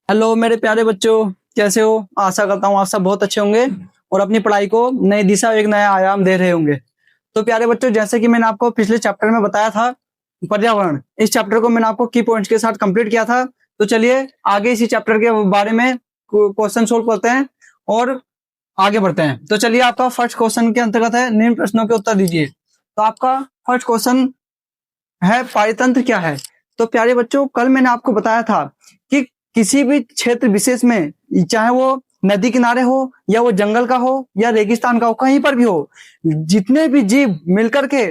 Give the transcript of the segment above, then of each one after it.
Hello मेरे प्यारे बच्चों, कैसे हो? आशा करता हूँ आप सब बहुत अच्छे होंगे और अपनी पढ़ाई को नई दिशा, एक नया आयाम दे रहे होंगे। तो प्यारे बच्चों, जैसे कि मैंने आपको पिछले चैप्टर में बताया था पर्यावरण, इस चैप्टर को मैंने आपको की पॉइंट्स के साथ कंप्लीट किया था। तो चलिए आगे इसी चैप्टर के बारे में क्वेश्चन सोल्व करते हैं और आगे बढ़ते हैं। तो चलिए, आपका फर्स्ट क्वेश्चन के अंतर्गत है निम्न प्रश्नों के उत्तर दीजिए। तो आपका फर्स्ट क्वेश्चन है पारितंत्र क्या है। तो प्यारे बच्चों, कल मैंने आपको बताया था कि किसी भी क्षेत्र विशेष में, चाहे वो नदी किनारे हो या वो जंगल का हो या रेगिस्तान का हो, कहीं पर भी हो, जितने भी जीव मिलकर के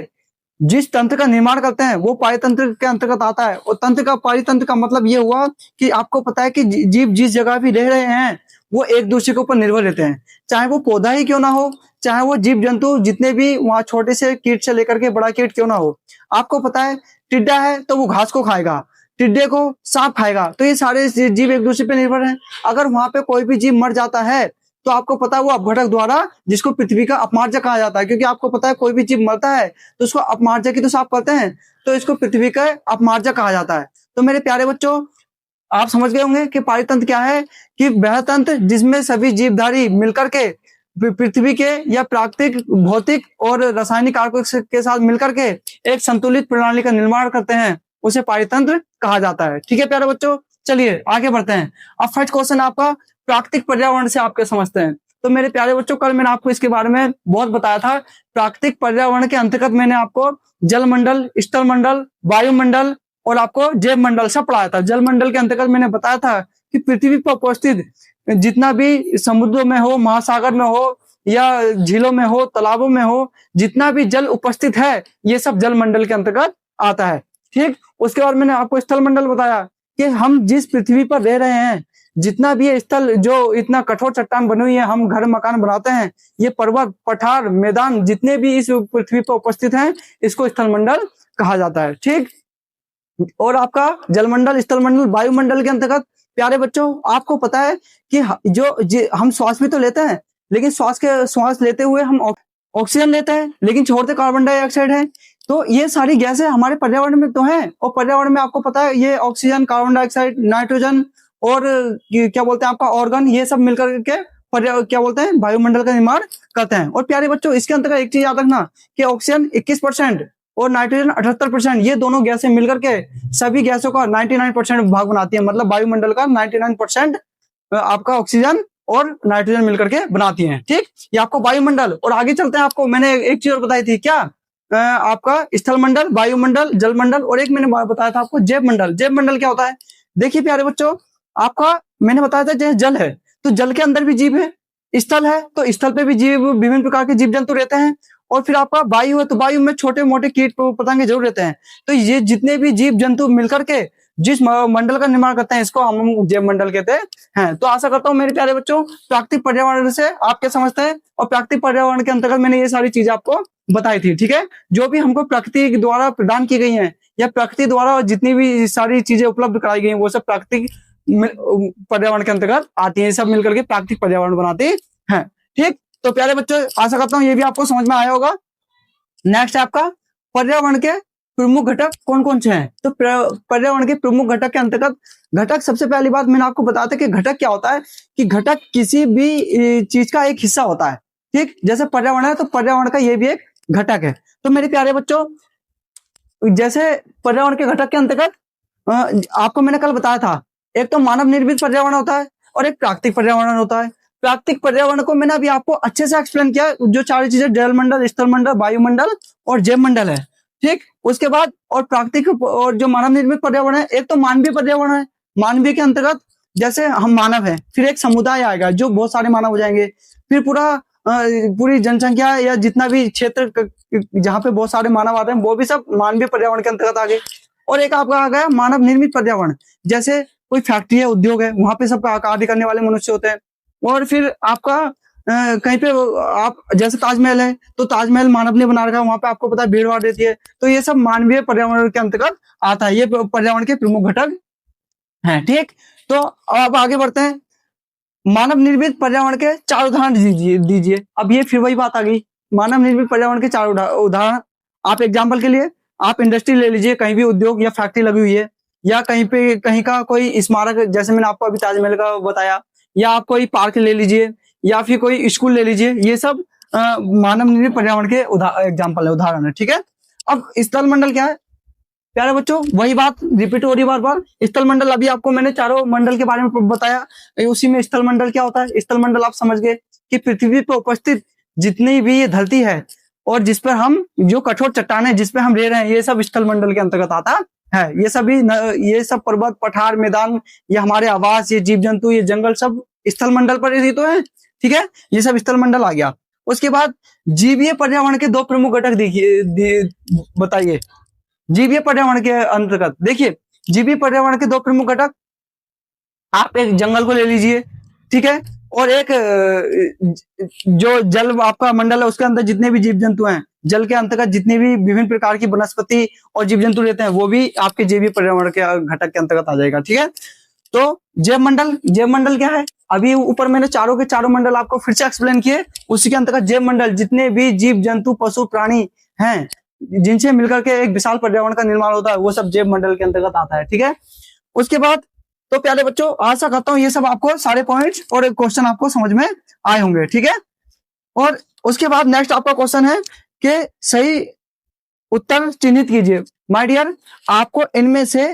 जिस तंत्र का निर्माण करते हैं वो पारितंत्र के अंतर्गत आता है। और तंत्र का, पारितंत्र का मतलब ये हुआ कि आपको पता है कि जीव जिस जगह भी रह रहे हैं वो एक दूसरे के ऊपर निर्भर रहते हैं। चाहे वो पौधा ही क्यों ना हो, चाहे वो जीव जंतु जितने भी वहां छोटे से कीट से लेकर के बड़ा कीट क्यों ना हो। आपको पता है टिड्डा है तो वो घास को खाएगा, टिड्डे को सांप खाएगा, तो ये सारे जीव एक दूसरे पे निर्भर हैं। अगर वहां पे कोई भी जीव मर जाता है तो आपको पता है वो अपघटक द्वारा, जिसको पृथ्वी का अपमार्जक कहा जाता है, क्योंकि आपको पता है कोई भी जीव मरता है तो उसको अपमार्जक ही तो साफ करते हैं, तो इसको पृथ्वी का अपमार्जक कहा जाता है। तो मेरे प्यारे बच्चों, आप समझ गए होंगे कि पारितंत्र क्या है, कि वह तंत्र जिसमें सभी जीवधारी मिलकर के पृथ्वी के या प्राकृतिक, भौतिक और रासायनिक कारकों के साथ मिलकर के एक संतुलित प्रणाली का निर्माण करते हैं, उसे पारितंत्र कहा जाता है। ठीक है प्यारे बच्चों, चलिए आगे बढ़ते हैं। अब फर्स्ट क्वेश्चन आपका प्राकृतिक पर्यावरण से आपके समझते हैं। तो मेरे प्यारे बच्चों, कल मैंने आपको इसके बारे में बहुत बताया था। प्राकृतिक पर्यावरण के अंतर्गत मैंने आपको जलमंडल, स्थल मंडल, वायुमंडल और आपको जैव मंडल सब पढ़ाया था। जल मंडल के अंतर्गत मैंने बताया था कि पृथ्वी पर उपस्थित जितना भी समुद्रों में हो, महासागर में हो या झीलों में हो, तालाबों में हो, जितना भी जल उपस्थित है ये सब जल मंडल के अंतर्गत आता है। ठीक, उसके बाद मैंने आपको स्थल मंडल बताया कि हम जिस पृथ्वी पर रह रहे हैं, जितना भी ये स्थल, जो इतना कठोर चट्टान बनी हुई है, हम घर मकान बनाते हैं, ये पर्वत, पठार, मैदान जितने भी इस पृथ्वी पर उपस्थित हैं, इसको स्थल मंडल कहा जाता है। ठीक, और आपका जलमंडल, स्थल मंडल, वायुमंडल के अंतर्गत प्यारे बच्चों आपको पता है कि हम श्वास भी तो लेते हैं, लेकिन श्वास लेते हुए हम ऑक्सीजन लेते हैं, लेकिन छोड़ते कार्बन डाइऑक्साइड है। तो ये सारी गैसें हमारे पर्यावरण में तो हैं, और पर्यावरण में आपको पता है ये ऑक्सीजन, कार्बन डाइऑक्साइड, नाइट्रोजन और क्या बोलते हैं आपका ऑर्गन, ये सब मिलकर के क्या बोलते हैं वायुमंडल का निर्माण करते हैं। और प्यारे बच्चों, इसके अंतर्गत एक चीज याद रखना कि ऑक्सीजन 21% और नाइट्रोजन 78%, ये दोनों गैसें मिलकर के सभी गैसों का 99% भाग बनाती है। मतलब वायुमंडल का 99% आपका ऑक्सीजन और नाइट्रोजन मिलकर के बनाती हैं। ठीक, ये आपको वायुमंडल। और आगे चलते हैं, आपको मैंने एक चीज और बताई थी, क्या आपका स्थल मंडल, वायुमंडल, जलमंडल, और एक मैंने बताया था आपको जैव मंडल। जैव मंडल क्या होता है? देखिए प्यारे बच्चों, आपका मैंने बताया था जैसे जल है तो जल के अंदर भी जीव है, स्थल है तो स्थल पे भी जीव, विभिन्न प्रकार के जीव जंतु रहते हैं, और फिर आपका वायु है तो वायु में छोटे मोटे कीट पतंगे जरूर रहते हैं। तो ये जितने भी जीव जंतु मिलकर के जिस मंडल का निर्माण करते हैं, इसको हम जैव मंडल कहते हैं। तो आशा करता हूँ मेरे प्यारे बच्चों, प्राकृतिक पर्यावरण से आप क्या समझते हैं, और प्राकृतिक पर्यावरण के अंतर्गत मैंने ये सारी चीजें आपको बताई थी। ठीक है, जो भी हमको प्रकृति द्वारा प्रदान की गई है या प्रकृति द्वारा जितनी भी सारी चीजें उपलब्ध कराई गई हैं, वो सब प्राकृतिक पर्यावरण के अंतर्गत आती है, सब मिलकर के प्राकृतिक पर्यावरण बनाते हैं। ठीक, तो प्यारे बच्चों आशा करता हूँ ये भी आपको समझ में आया होगा। नेक्स्ट है आपका पर्यावरण के प्रमुख घटक कौन कौन से हैं। तो पर्यावरण के प्रमुख घटक के अंतर्गत घटक, सबसे पहली बात मैंने आपको बताया था कि घटक क्या होता है, कि घटक किसी भी चीज का एक हिस्सा होता है। ठीक, जैसे पर्यावरण है तो पर्यावरण का ये भी एक घटक है। तो मेरे प्यारे बच्चों, जैसे पर्यावरण के घटक के अंतर्गत आपको मैंने कल बताया था, एक तो मानव निर्मित पर्यावरण होता है और एक प्राकृतिक पर्यावरण होता है। प्राकृतिक पर्यावरण को मैंने अभी आपको अच्छे से एक्सप्लेन किया, जो चार चीजें जल मंडल, स्थल मंडल, वायुमंडल और जैव मंडल है। ठीक, उसके बाद और प्राकृतिक और जो मानव निर्मित पर्यावरण है, एक तो मानवीय पर्यावरण है। मानवीय के अंतर्गत जैसे हम मानव है, फिर एक समुदाय आएगा जो बहुत सारे मानव हो जाएंगे, फिर पूरी जनसंख्या या जितना भी क्षेत्र जहाँ पे बहुत सारे मानव आते हैं वो भी सब मानवीय पर्यावरण के अंतर्गत आ गए। और एक आपका आ गया मानव निर्मित पर्यावरण, जैसे कोई फैक्ट्री है, उद्योग है, वहां पे सब कार्य करने वाले मनुष्य होते हैं। और फिर आपका कहीं पे आप जैसे ताजमहल है तो ताजमहल मानव ने बना रखा है, वहां पे आपको पता है भीड़ भाड़ रहती है, तो ये सब मानवीय पर्यावरण के अंतर्गत आता है, ये पर्यावरण के प्रमुख घटक हैं। ठीक, तो अब आगे बढ़ते हैं। मानव निर्मित पर्यावरण के 4 उदाहरण दीजिए। अब ये फिर वही बात आ गई, मानव निर्मित पर्यावरण के 4 उदाहरण। आप एग्जाम्पल के लिए आप इंडस्ट्री ले लीजिए, कहीं भी उद्योग या फैक्ट्री लगी हुई है, या कहीं का कोई स्मारक, जैसे मैंने आपको अभी ताजमहल का बताया, या आप कोई पार्क ले लीजिए, या फिर कोई स्कूल ले लीजिए, ये सब मानव निर्मित पर्यावरण के एग्जाम्पल है, उदाहरण है। ठीक है, अब स्थल मंडल क्या है प्यारे बच्चों, वही बात रिपीट हो रही बार बार। स्थल मंडल, अभी आपको मैंने चारों मंडल के बारे में बताया, उसी में स्थल मंडल क्या होता है। स्थल मंडल आप समझ गए कि पृथ्वी पर उपस्थित जितनी भी ये धरती है और जिस पर हम, जो कठोर चट्टान है जिस पे हम रह रहे हैं, ये सब स्थल मंडल के अंतर्गत आता है। ये सब पर्वत, पठार, मैदान, ये हमारे आवास, ये जीव जंतु, ये जंगल, सब स्थल मंडल पर ही तो है। ठीक है, ये सब स्थल मंडल आ गया। उसके बाद जीवीय पर्यावरण के दो प्रमुख घटक बताइए। जीवीय पर्यावरण के अंतर्गत देखिए, जीवीय पर्यावरण के दो प्रमुख घटक, आप एक जंगल को ले लीजिए, ठीक है, और एक जो जल आपका मंडल है उसके अंदर जितने भी जीव जंतु हैं, जल के अंतर्गत जितनी भी विभिन्न प्रकार की वनस्पति और जीव जंतु रहते हैं, वो भी आपके जैविक पर्यावरण के घटक के अंतर्गत आ जाएगा। ठीक है, तो जैव मंडल क्या है, अभी ऊपर मैंने चारों के चारों मंडल आपको फिर से एक्सप्लेन किए, उसी के अंतर्गत जैव मंडल जितने भी जीव जंतु, पशु, प्राणी हैं, जिनसे मिलकर के एक विशाल पर्यावरण का निर्माण होता है, वो सब जैव मंडल के अंतर्गत आता है। ठीक है, उसके बाद तो प्यारे बच्चों, आशा करता हूं ये सब आपको सारे पॉइंट्स और क्वेश्चन आपको समझ में आए होंगे। ठीक है, और उसके बाद नेक्स्ट आपका क्वेश्चन है कि सही उत्तर चिन्हित कीजिए। माय डियर, आपको इनमें से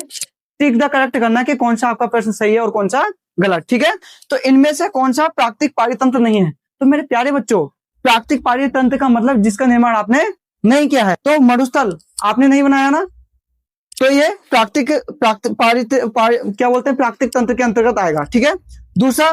टिक द करेक्ट करना कि कौन सा आपका प्रश्न सही है और कौन सा गलत। ठीक है, तो इनमें से कौन सा प्राकृतिक पारितंत्र नहीं है। तो मेरे प्यारे बच्चों, प्राकृतिक पारितंत्र का मतलब जिसका निर्माण आपने नहीं किया है, तो मरुस्थल आपने नहीं बनाया ना, तो ये प्राकृतिक क्या बोलते हैं, प्राकृतिक तंत्र के अंतर्गत आएगा। ठीक है, दूसरा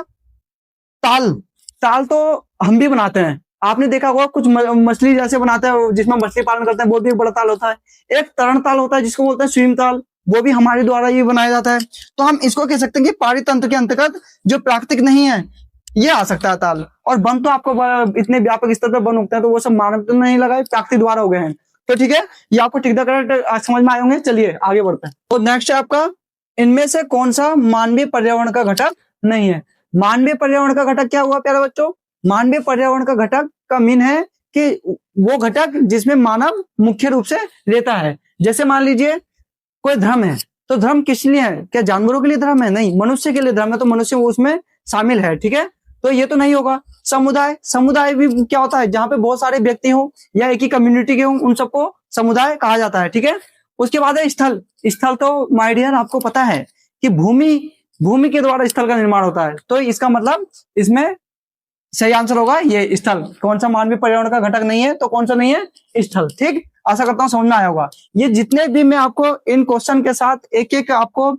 ताल तो हम भी बनाते हैं, आपने देखा होगा कुछ मछली जैसे बनाते हैं जिसमें मछली पालन करते हैं, वो भी एक बड़ा ताल होता है। एक तरण ताल होता है जिसको बोलते हैं स्विम ताल, वो भी हमारे द्वारा ही बनाया जाता है। तो हम इसको कह सकते हैं कि पारितंत्र के अंतर्गत जो प्राकृतिक नहीं है ये आ सकता है ताल। और वन तो आपको इतने व्यापक स्तर पर वन उगते हैं, तो वो सब मानव तो नहीं लगाए, प्राकृतिक द्वारा हो गए हैं। तो ठीक है, ये आपको ठीक करेक्ट समझ में आए होंगे। चलिए आगे बढ़ते हैं। तो नेक्स्ट है आपका, इनमें से कौन सा मानवीय पर्यावरण का घटक नहीं है। मानवीय पर्यावरण का घटक क्या हुआ प्यारे बच्चों, मानवीय पर्यावरण का घटक का मीन है कि वो घटक जिसमें मानव मुख्य रूप से रहता है। जैसे मान लीजिए कोई धर्म है, तो धर्म किस लिए है, क्या जानवरों के लिए धर्म है, नहीं, मनुष्य के लिए धर्म है, तो मनुष्य उसमें शामिल है। ठीक है, तो ये तो नहीं होगा। समुदाय भी क्या होता है, जहां पे बहुत सारे व्यक्ति हो या एक ही कम्युनिटी के हो, उन सबको समुदाय कहा जाता है। ठीक है, उसके बाद है स्थल तो माय डियर आपको पता है कि भूमि के द्वारा स्थल का निर्माण होता है, तो इसका मतलब इसमें सही आंसर होगा ये स्थल। कौन सा मानवीय पर्यावरण का घटक नहीं है, तो कौन सा नहीं है, स्थल। ठीक, आशा करता हूं समझ में आया होगा। ये जितने भी मैं आपको इन क्वेश्चन के साथ एक एक आपको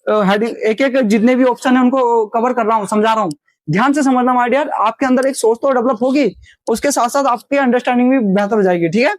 एक एक जितने भी ऑप्शन है उनको कवर कर रहा हूं, समझा रहा हूं, ध्यान से समझना माय डियर, आपके अंदर एक सोच तो डेवलप होगी, उसके साथ साथ आपकी अंडरस्टैंडिंग भी बेहतर हो जाएगी। ठीक है,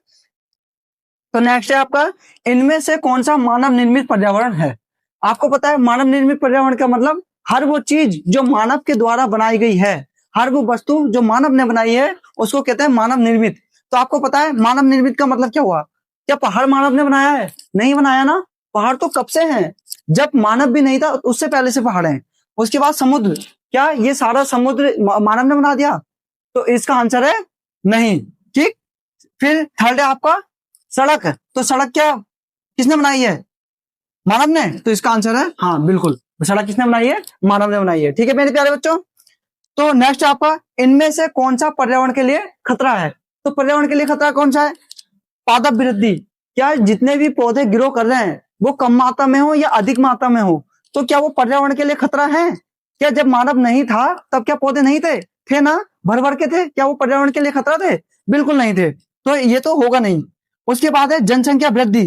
तो नेक्स्ट है आपका, इनमें से कौन सा मानव निर्मित पर्यावरण है। आपको पता है मानव निर्मित पर्यावरण का मतलब हर वो चीज जो मानव के द्वारा बनाई गई है, हर वो वस्तु जो मानव ने बनाई है, उसको कहते हैं मानव निर्मित। तो आपको पता है मानव निर्मित का मतलब क्या हुआ, क्या पहाड़ मानव ने बनाया है, नहीं बनाया ना, पहाड़ तो कब से हैं, जब मानव भी नहीं था उससे पहले से पहाड़ हैं। उसके बाद समुद्र, क्या ये सारा समुद्र मानव ने बना दिया, तो इसका आंसर है नहीं। ठीक, फिर थर्ड है आपका सड़क, तो सड़क क्या किसने बनाई है, मानव ने, तो इसका आंसर है हाँ बिल्कुल, सड़क किसने बनाई है, मानव ने बनाई है। ठीक है मेरे प्यारे बच्चों, तो नेक्स्ट आपका, इनमें से कौन सा पर्यावरण के लिए खतरा है। तो पर्यावरण के लिए खतरा कौन सा है, पादप वृद्धि, क्या जितने भी पौधे ग्रो कर रहे हैं वो कम मात्रा में हो या अधिक मात्रा में हो, तो क्या वो पर्यावरण के लिए खतरा है। क्या जब मानव नहीं था तब क्या पौधे नहीं थे ना, भर भर के थे, क्या वो पर्यावरण के लिए खतरा थे, बिल्कुल नहीं थे, तो ये तो होगा नहीं। उसके बाद है जनसंख्या वृद्धि,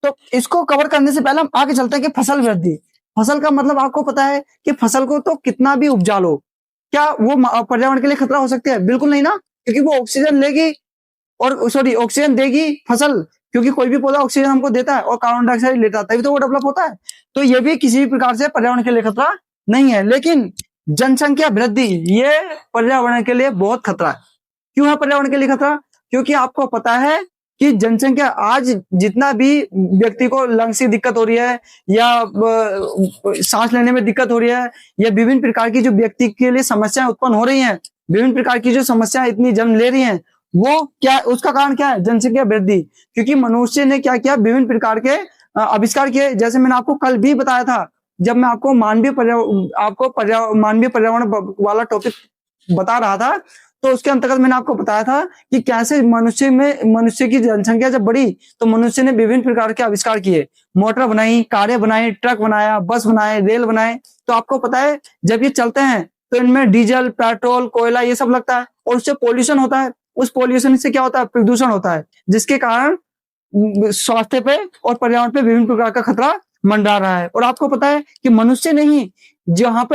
तो इसको कवर करने से पहले हम आगे चलते हैं कि फसल वृद्धि। फसल का मतलब आपको पता है कि फसल को तो कितना भी उपजा लो, क्या वो पर्यावरण के लिए खतरा हो सकती है, बिल्कुल नहीं ना, क्योंकि वो ऑक्सीजन लेगी और ऑक्सीजन देगी फसल, क्योंकि कोई भी पौधा ऑक्सीजन हमको देता है और कार्बन डाइऑक्साइड लेता है, तभी तो वो डेवलप होता है। तो ये भी किसी भी प्रकार से पर्यावरण के लिए खतरा नहीं है। लेकिन जनसंख्या वृद्धि ये पर्यावरण के लिए बहुत खतरा है। क्यों है पर्यावरण के लिए खतरा, क्योंकि आपको पता है कि जनसंख्या आज जितना भी व्यक्ति को लंग्स की दिक्कत हो रही है या सांस लेने में दिक्कत हो रही है या विभिन्न प्रकार की जो व्यक्ति के लिए समस्याएं उत्पन्न हो रही हैं, विभिन्न प्रकार की जो समस्याएं इतनी जन्म ले रही हैं, वो क्या, उसका कारण क्या है, जनसंख्या वृद्धि। क्योंकि मनुष्य ने क्या किया, विभिन्न प्रकार के आविष्कार किए। जैसे मैंने आपको कल भी बताया था, जब मैं आपको मानवीय पर्यावरण वाला टॉपिक बता रहा था, तो उसके अंतर्गत मैंने आपको बताया था कि कैसे मनुष्य की जनसंख्या जब बढ़ी तो मनुष्य ने विभिन्न प्रकार के आविष्कार किए, मोटर बनाई, कारें बनाई, ट्रक बनाया, बस बनाए, रेल बनाए। तो आपको पता है जब ये चलते हैं तो इनमें डीजल, पेट्रोल, कोयला ये सब लगता है और उससे पोल्यूशन होता है। उस पोल्यूशन से क्या होता है? प्रदूषण होता है, जिसके कारण स्वास्थ्य पे और पर्यावरण पे विभिन्न प्रकार का खतरा मंडरा रहा है। और आपको पता है कि मनुष्य नहीं, जहां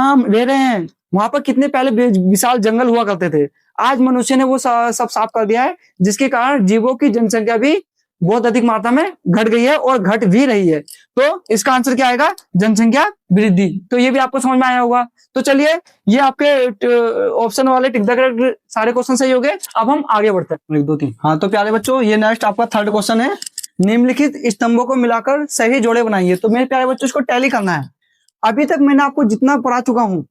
हम रह रहे हैं वहां पर कितने पहले विशाल जंगल हुआ करते थे। आज मनुष्य ने वो सब साफ कर दिया है, जिसके कारण जीवों की जनसंख्या भी बहुत अधिक मात्रा में घट गई है और घट भी रही है। तो इसका आंसर क्या आएगा? जनसंख्या वृद्धि। तो ये भी आपको समझ में आया होगा। तो चलिए, ये आपके ऑप्शन वाले टिक द करेक्ट सारे क्वेश्चन सही हो गए। अब हम आगे बढ़ते हैं, 1 2 3। हाँ, तो प्यारे बच्चों, ये नेक्स्ट आपका थर्ड क्वेश्चन है। निम्नलिखित स्तंभों को मिलाकर सही जोड़े बनाइए। तो मेरे प्यारे बच्चों, इसको टैली करना है। अभी तक मैंने आपको जितना पढ़ा चुका हूं,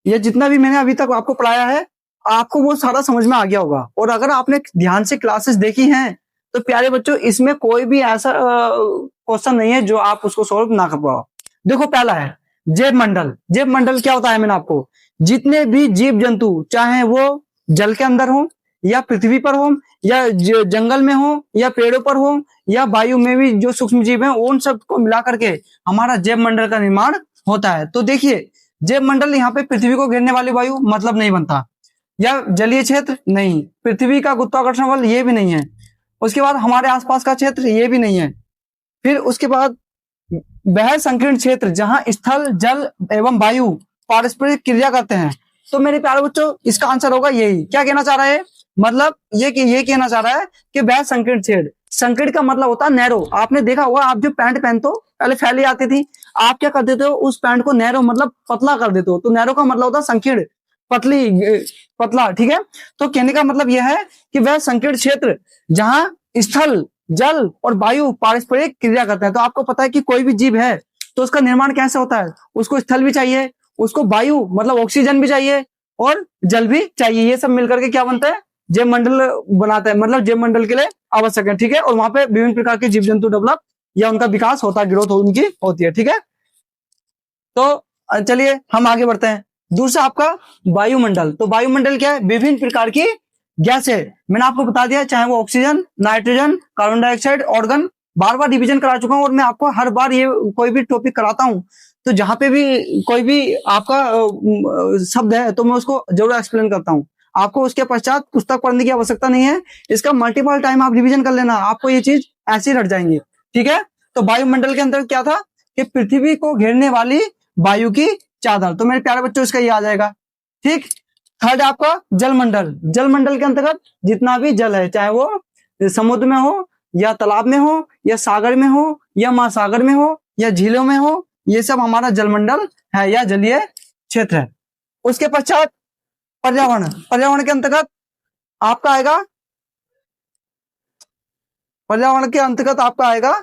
ये जितना भी मैंने अभी तक आपको पढ़ाया है, आपको वो सारा समझ में आ गया होगा। और अगर आपने ध्यान से क्लासेस देखी हैं तो प्यारे बच्चों, इसमें कोई भी ऐसा क्वेश्चन नहीं है जो आप उसको सोल्व ना कर पाओ। देखो, पहला है जैव मंडल। जैव मंडल क्या होता है? मैंने आपको जितने भी जीव जंतु, चाहे वो जल के अंदर हो या पृथ्वी पर हो या जंगल में हो या पेड़ों पर हो या वायु में भी जो सूक्ष्म जीव हैं, उन सबको मिला करके हमारा जैव मंडल का निर्माण होता है। तो देखिए, जैव मंडल यहाँ पे पृथ्वी को घेरने वाली वायु मतलब नहीं बनता, या जलीय क्षेत्र नहीं, पृथ्वी का गुरुत्वाकर्षण बल ये भी नहीं है, उसके बाद हमारे आसपास का क्षेत्र ये भी नहीं है, फिर उसके बाद वह संकीर्ण क्षेत्र जहां स्थल, जल एवं वायु पारस्परिक क्रिया करते हैं। तो मेरे प्यारे बच्चों, इसका आंसर होगा यही। क्या कहना चाह रहा है? मतलब ये कहना चाह रहा है कि वह संकीर्ण क्षेत्र। संकीर्ण का मतलब होता है नैरो। आपने देखा होगा, आप जो पैंट पहनते हो, पहले फैली आती थी, आप क्या कर देते हो? उस पैंट को नैरो मतलब पतला कर देते हो। तो नैरो का मतलब होता है संकीर्ण, पतला। ठीक है, तो कहने का मतलब यह है कि वह संकीर्ण क्षेत्र जहां स्थल, जल और वायु पारस्परिक क्रिया करते हैं। तो आपको पता है कि कोई भी जीव है तो उसका निर्माण कैसे होता है? उसको स्थल भी चाहिए, उसको वायु मतलब ऑक्सीजन भी चाहिए और जल भी चाहिए। ये सब मिलकर के क्या बनता है? जैव मंडल बनाता है, मतलब जैव मंडल के लिए आवश्यक है। ठीक है, और वहां पे विभिन्न प्रकार के जीव जंतु डेवलप या उनका विकास होता है, ग्रोथ उनकी होती है। ठीक है, तो चलिए हम आगे बढ़ते हैं। दूसरा आपका वायुमंडल। तो वायुमंडल क्या है? विभिन्न प्रकार की गैस है। मैंने आपको बता दिया, चाहे वो oxygen, nitrogen, carbon dioxide, argon. बार बार रिवीजन करा चुका हूं और मैं आपको हर बार ये कोई भी टॉपिक कराता हूं तो जहां पे भी कोई भी आपका शब्द है तो मैं उसको जरूर एक्सप्लेन करता हूं। आपको उसके पश्चात पुस्तक पढ़ने की आवश्यकता नहीं है, इसका मल्टीपल टाइम आप रिवीजन कर लेना, आपको ये चीज ऐसी रट जाएंगी। ठीक है, तो वायुमंडल के अंदर क्या था कि पृथ्वी को घेरने वाली वायु की चादर। तो मेरे प्यारे बच्चों, इसका ये आ जाएगा। ठीक, थर्ड आपका जलमंडल। जलमंडल के अंतर्गत जितना भी जल है, चाहे वो समुद्र में हो या तालाब में हो या सागर में हो या महासागर में हो या झीलों में हो, ये सब हमारा जलमंडल है या जलीय क्षेत्र है। उसके पश्चात पर्यावरण। पर्यावरण के अंतर्गत आपका आएगा, पर्यावरण के अंतर्गत आपका आएगा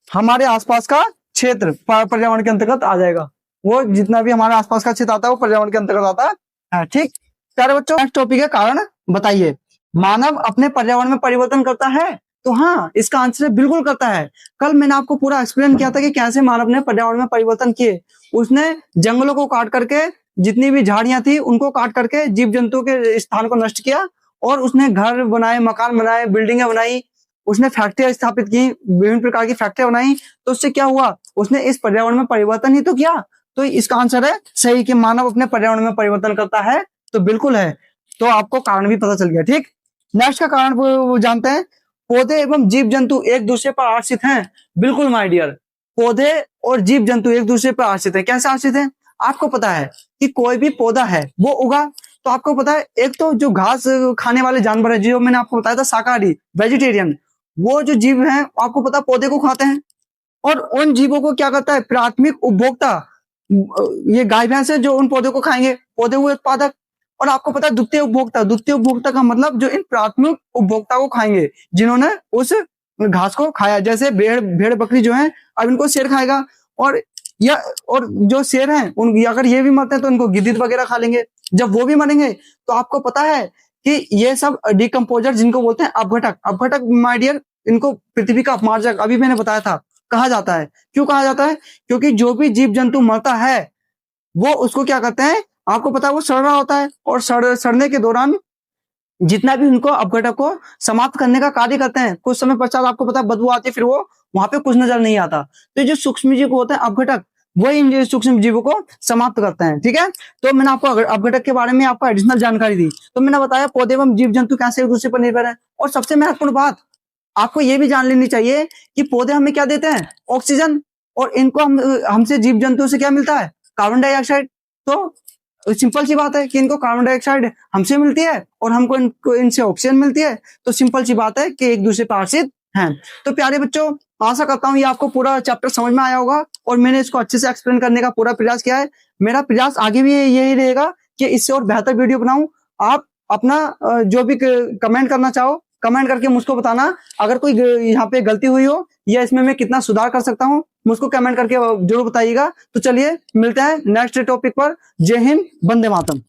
हमारे आसपास का क्षेत्र। पर्यावरण के अंतर्गत आ जाएगा, वो जितना भी हमारे आसपास का क्षेत्र आता है वो पर्यावरण के अंतर्गत आता है। ठीक, प्यारे बच्चों, नेक्स्ट टॉपिक है कारण बताइए। मानव अपने पर्यावरण में परिवर्तन करता है? तो हाँ, इसका आंसर बिल्कुल करता है। कल मैंने आपको पूरा एक्सप्लेन किया था कि कैसे मानव ने पर्यावरण में परिवर्तन किए। उसने जंगलों को काट करके, जितनी भी झाड़ियां थी उनको काट करके जीव जंतु के स्थान को नष्ट किया और उसने घर बनाए, मकान बनाए, बिल्डिंगें बनाई, उसने फैक्ट्रियां स्थापित की, विभिन्न प्रकार की फैक्ट्रियां बनाई। तो उससे क्या हुआ? उसने इस पर्यावरण में परिवर्तन ही तो किया। तो इसका आंसर है सही कि मानव अपने पर्यावरण में परिवर्तन करता है। तो बिल्कुल है, तो आपको कारण भी पता चल गया। ठीक, नेक्स्ट का कारण वो जानते हैं। पौधे एवं जीव जंतु एक दूसरे पर आश्रित हैं। बिल्कुल माय डियर, पौधे और जीव जंतु एक दूसरे पर आश्रित है। कैसे आश्रित है? आपको पता है कि कोई भी पौधा है वो उगा तो आपको पता है, एक तो जो घास खाने वाले जानवर है, जो मैंने आपको बताया था शाकाहारी, वेजिटेरियन, वो जो जीव हैं आपको पता है पौधे को खाते हैं। और उन जीवों को क्या करता है? प्राथमिक उपभोक्ता, ये गाय भैंस है जो उन पौधों को खाएंगे, पौधे हुए उत्पादक। और आपको पता है द्वितीय उपभोक्ता। द्वितीय उपभोक्ता का मतलब जो इन प्राथमिक उपभोक्ता को खाएंगे, जिन्होंने उस घास को खाया। जैसे भेड़ बकरी जो है, अब इनको शेर खाएगा, और जो शेर हैं उन अगर ये भी मरते हैं तो इनको गिद्ध वगैरह खा लेंगे। जब वो भी मरेंगे तो आपको पता है कि ये सब डिकम्पोजर, जिनको बोलते हैं अपघटक। अपघटक माय डियर इनको पृथ्वी का अपमार्जक अभी मैंने बताया था कहा जाता है। क्यों कहा जाता है? क्योंकि जो भी जीव जंतु मरता है वो उसको क्या करते हैं, आपको पता है वो सड़ रहा होता है, और सड़ने के दौरान जितना भी उनको अपघटक को समाप्त करने का कार्य करते हैं, कुछ समय पश्चात आपको पता है बदबू आती है, फिर वो वहां पे कुछ नजर नहीं आता। तो जो सूक्ष्म जीव होते हैं अपघटक, वही इन सूक्ष्म जीवों को समाप्त करते हैं। ठीक है, तो मैंने आपको अपघटक के बारे में आपको एडिशनल जानकारी दी। तो मैंने बताया पौधे एवं जीव जंतु कैसे एक दूसरे पर निर्भर है। और सबसे महत्वपूर्ण बात आपको ये भी जान लेनी चाहिए कि पौधे हमें क्या देते हैं, ऑक्सीजन, और इनको हमसे जीव जंतु से क्या मिलता है, कार्बन डाइऑक्साइड। तो सिंपल सी बात है कि इनको कार्बन डाइऑक्साइड हमसे मिलती है और हमको इनसे ऑक्सीजन मिलती है। तो सिंपल सी बात है कि एक दूसरे पर आश्रित हैं। तो प्यारे बच्चों, आशा करता हूँ ये आपको पूरा चैप्टर समझ में आया होगा और मैंने इसको अच्छे से एक्सप्लेन करने का पूरा प्रयास किया है। मेरा प्रयास आगे भी यही रहेगा कि इससे और बेहतर वीडियो बनाऊं। आप अपना जो भी कमेंट करना चाहो कमेंट करके मुझको बताना। अगर कोई यहाँ पे गलती हुई हो या इसमें मैं कितना सुधार कर सकता हूँ मुझको कमेंट करके जरूर बताइएगा। तो चलिए मिलते हैं नेक्स्ट टॉपिक पर। जय हिंद, वंदे मातरम।